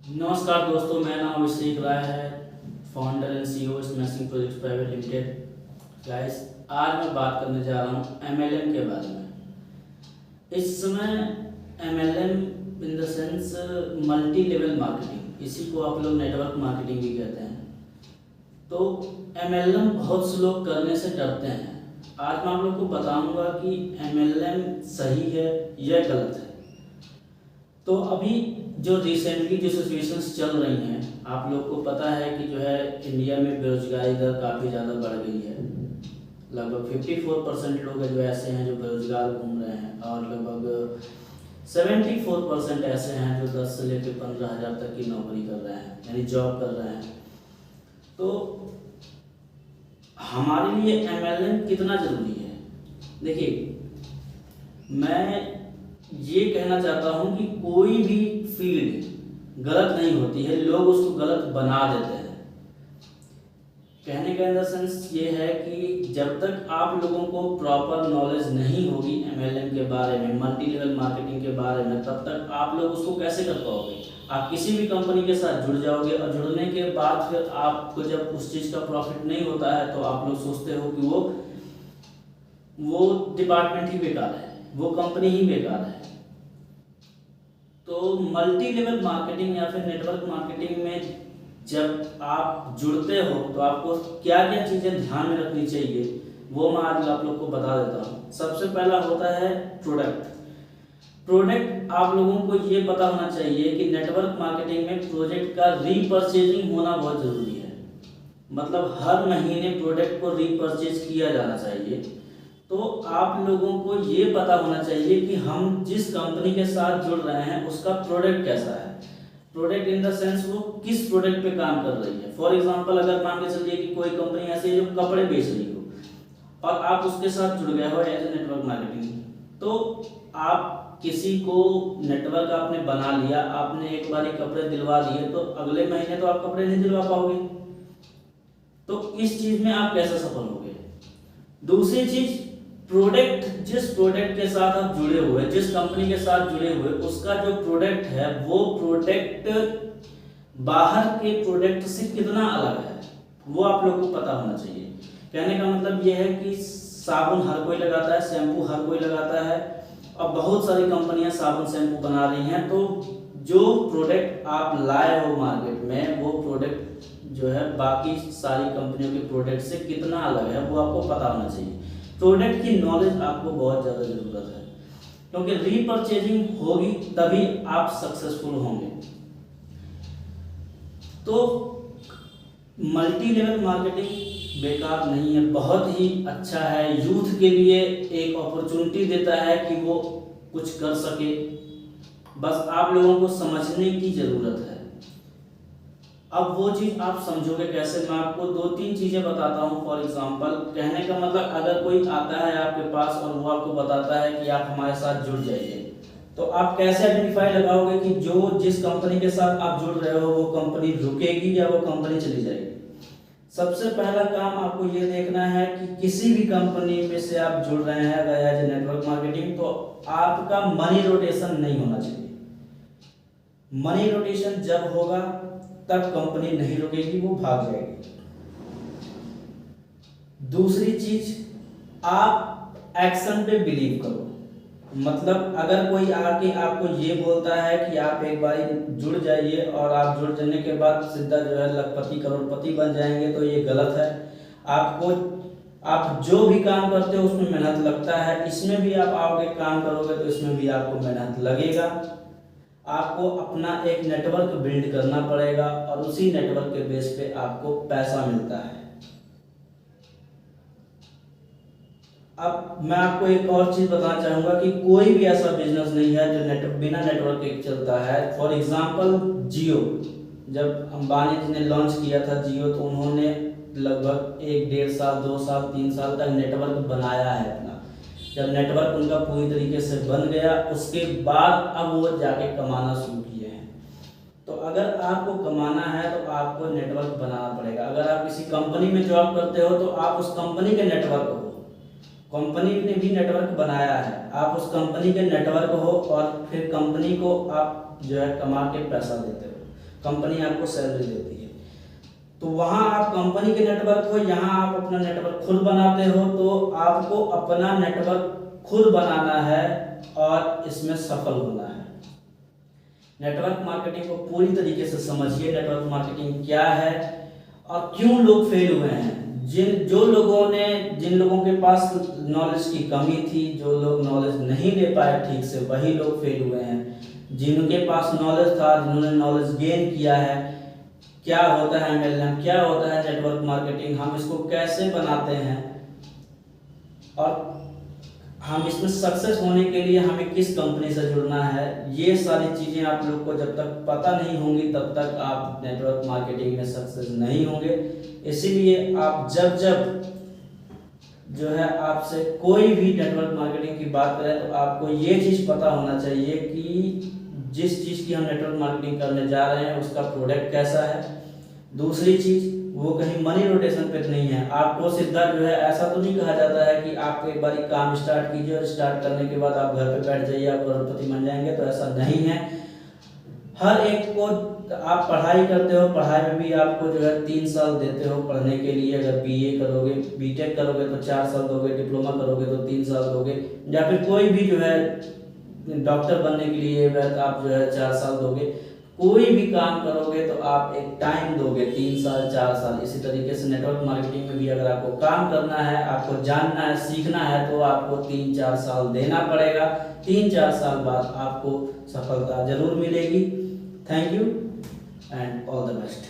नमस्कार दोस्तों, मेरा नाम अभिषेक राय है, founder and CEO smashing projects private limited. Guys, आज मैं बात करने जा रहा हूँ एमएलएम के बारे में। इस समय MLM in the sense multi level marketing, इसी को आप लोग नेटवर्क मार्केटिंग भी कहते हैं। तो एमएलएम बहुत से लोग करने से डरते हैं। आज मैं आप लोग को बताऊंगा कि एमएलएम सही है या गलत है। तो अभी जो रिसेंटली जो सिचुएशंस चल रही हैं, आप लोग को पता है कि जो है इंडिया में बेरोजगारी दर काफ़ी ज़्यादा बढ़ गई है। लगभग 54% लोग जो ऐसे हैं जो बेरोजगार घूम रहे हैं और लगभग 74% ऐसे हैं जो 10 से लेकर 15,000 तक की नौकरी कर रहे हैं, यानी जॉब कर रहे हैं। तो हमारे लिए एमएलएम कितना ज़रूरी है? देखिए, मैं ये कहना चाहता हूँ कि कोई भी फील्ड गलत नहीं होती है, लोग उसको गलत बना देते हैं। कहने का इन द सेंस ये है कि जब तक आप लोगों को प्रॉपर नॉलेज नहीं होगी एमएलएम के बारे में, मल्टी लेवल मार्केटिंग के बारे में, तब तक आप लोग उसको कैसे कर पाओगे? आप किसी भी कंपनी के साथ जुड़ जाओगे और जुड़ने के बाद फिर आपको जब उस चीज़ का प्रॉफिट नहीं होता है तो आप लोग सोचते हो कि वो डिपार्टमेंट ही बेकार है, वो कंपनी ही बेकार है। तो मल्टी लेवल मार्केटिंग या फिर नेटवर्क मार्केटिंग में जब आप जुड़ते हो तो आपको क्या क्या चीज़ें ध्यान में रखनी चाहिए, वो मैं आज आप लोग को बता देता हूँ। सबसे पहला होता है प्रोडक्ट। आप लोगों को ये पता होना चाहिए कि नेटवर्क मार्केटिंग में प्रोजेक्ट का रीपर्चेजिंग होना बहुत ज़रूरी है। मतलब हर महीने प्रोडक्ट को रीपर्चेज किया जाना चाहिए। तो आप लोगों को ये पता होना चाहिए कि हम जिस कंपनी के साथ जुड़ रहे हैं उसका प्रोडक्ट कैसा है। प्रोडक्ट इन द सेंस वो किस प्रोडक्ट पे काम कर रही है। फॉर एग्जांपल, अगर मान के चलिए कि कोई कंपनी ऐसी है जो कपड़े बेच रही हो और आप उसके साथ जुड़ गए हो एज ए नेटवर्क मार्केटिंग, तो आप किसी को नेटवर्क आपने बना लिया, आपने एक बार कपड़े दिलवा दिए, तो अगले महीने तो आप कपड़े नहीं दिलवा पाओगे। तो इस चीज में आप कैसे सफल होगे? दूसरी चीज, प्रोडक्ट, जिस प्रोडक्ट के साथ आप जुड़े हुए, जिस कंपनी के साथ जुड़े हुए, उसका जो प्रोडक्ट है वो प्रोडक्ट बाहर के प्रोडक्ट से कितना अलग है, वो आप लोग को पता होना चाहिए। कहने का मतलब ये है कि साबुन हर कोई लगाता है, शैम्पू हर कोई लगाता है और बहुत सारी कंपनियां साबुन शैम्पू बना रही हैं। तो जो प्रोडक्ट आप लाए हो मार्केट में, वो प्रोडक्ट जो है बाकी सारी कंपनियों के प्रोडक्ट से कितना अलग है, वो आपको पता होना चाहिए। प्रोडक्ट की नॉलेज आपको बहुत ज़्यादा ज़रूरत है, क्योंकि रीपर्चेजिंग होगी तभी आप सक्सेसफुल होंगे। तो मल्टी लेवल मार्केटिंग बेकार नहीं है, बहुत ही अच्छा है। यूथ के लिए एक अपॉर्चुनिटी देता है कि वो कुछ कर सके, बस आप लोगों को समझने की ज़रूरत है। अब वो चीज़ आप समझोगे कैसे, मैं आपको 2-3 चीज़ें बताता हूँ। फॉर एग्जांपल, कहने का मतलब, अगर कोई आता है आपके पास और वो आपको बताता है कि आप हमारे साथ जुड़ जाइए, तो आप कैसे आइडेंटिफाई लगाओगे कि जिस कंपनी के साथ आप जुड़ रहे हो वो कंपनी रुकेगी या वो कंपनी चली जाएगी? सबसे पहला काम आपको ये देखना है कि किसी भी कंपनी में से आप जुड़ रहे हैं अगर एज ए नेटवर्क मार्केटिंग, तो आपका मनी रोटेशन नहीं होना चाहिए। मनी रोटेशन जब होगा तब कंपनी नहीं रुकेगी, वो भाग जाएगी। दूसरी चीज, आप एक्शन पे बिलीव करो। मतलब अगर कोई आके आपको ये बोलता है कि आप एक बार जुड़ जाइए और आप जुड़ जाने के बाद सीधा जो है लखपति करोड़पति बन जाएंगे, तो ये गलत है। आप जो भी काम करते हो उसमें मेहनत लगता है, इसमें भी आप आओगे काम करोगे तो इसमें भी आपको मेहनत लगेगा। आपको अपना एक नेटवर्क बिल्ड करना पड़ेगा और उसी नेटवर्क के बेस पे आपको पैसा मिलता है। अब मैं आपको एक और चीज बताना चाहूंगा कि कोई भी ऐसा बिजनेस नहीं है जो बिना नेटवर्क के चलता है। फॉर एग्जांपल, जियो, जब अंबानी जी ने लॉन्च किया था जियो, तो उन्होंने लगभग 1-1.5 साल, 2 साल, 3 साल तक नेटवर्क बनाया है अपना। जब नेटवर्क उनका पूरी तरीके से बन गया, उसके बाद अब वो जाके कमाना शुरू किए हैं। तो अगर आपको कमाना है तो आपको नेटवर्क बनाना पड़ेगा। अगर आप किसी कंपनी में जॉब करते हो तो आप उस कंपनी के नेटवर्क हो, कंपनी ने भी नेटवर्क बनाया है, आप उस कंपनी के नेटवर्क हो और फिर कंपनी को आप जो है कमा के पैसा देते हो। कंपनी आपको सैलरी देती है। तो वहाँ आप कंपनी के नेटवर्क हो, यहाँ आप अपना नेटवर्क खुद बनाते हो, तो आपको अपना नेटवर्क खुद बनाना है और इसमें सफल होना है। नेटवर्क मार्केटिंग को पूरी तरीके से समझिए, नेटवर्क मार्केटिंग क्या है और क्यों लोग फेल हुए हैं। जिन लोगों के पास नॉलेज की कमी थी, जो लोग नॉलेज नहीं ले पाए ठीक से, वही लोग फेल हुए हैं। जिनके पास नॉलेज था, जिन्होंने नॉलेज गेन किया है, क्या होता है MLM, क्या होता है नेटवर्क मार्केटिंग, हम इसको कैसे बनाते हैं और हम इसमें सक्सेस होने के लिए हमें किस कंपनी से जुड़ना है, ये सारी चीज़ें आप लोग को जब तक पता नहीं होंगी तब तक आप नेटवर्क मार्केटिंग में सक्सेस नहीं होंगे। इसीलिए आप जब जो है आपसे कोई भी नेटवर्क मार्केटिंग की बात करें तो आपको ये चीज़ पता होना चाहिए कि जिस चीज़ की हम नेटवर्क मार्केटिंग करने जा रहे हैं उसका प्रोडक्ट कैसा है। दूसरी चीज़, वो कहीं मनी रोटेशन पे नहीं है। आपको सीधा जो है ऐसा तो नहीं कहा जाता है कि आप एक बार काम स्टार्ट कीजिए और स्टार्ट करने के बाद आप घर पे बैठ जाइए, आप करोड़पति बन जाएंगे, तो ऐसा नहीं है। हर एक को आप पढ़ाई करते हो, पढ़ाई में भी आपको जो है 3 साल देते हो पढ़ने के लिए। अगर BA करोगे, BTech करोगे तो 4 साल दोगे, डिप्लोमा करोगे तो 3 साल दोगे, या फिर कोई भी जो है डॉक्टर बनने के लिए आप जो है 4 साल दोगे। कोई भी काम करोगे तो आप एक टाइम दोगे 3 साल 4 साल। इसी तरीके से नेटवर्क मार्केटिंग में भी अगर आपको काम करना है, आपको जानना है, सीखना है, तो आपको 3-4 साल देना पड़ेगा। 3-4 साल बाद आपको सफलता जरूर मिलेगी। Thank you and all the best.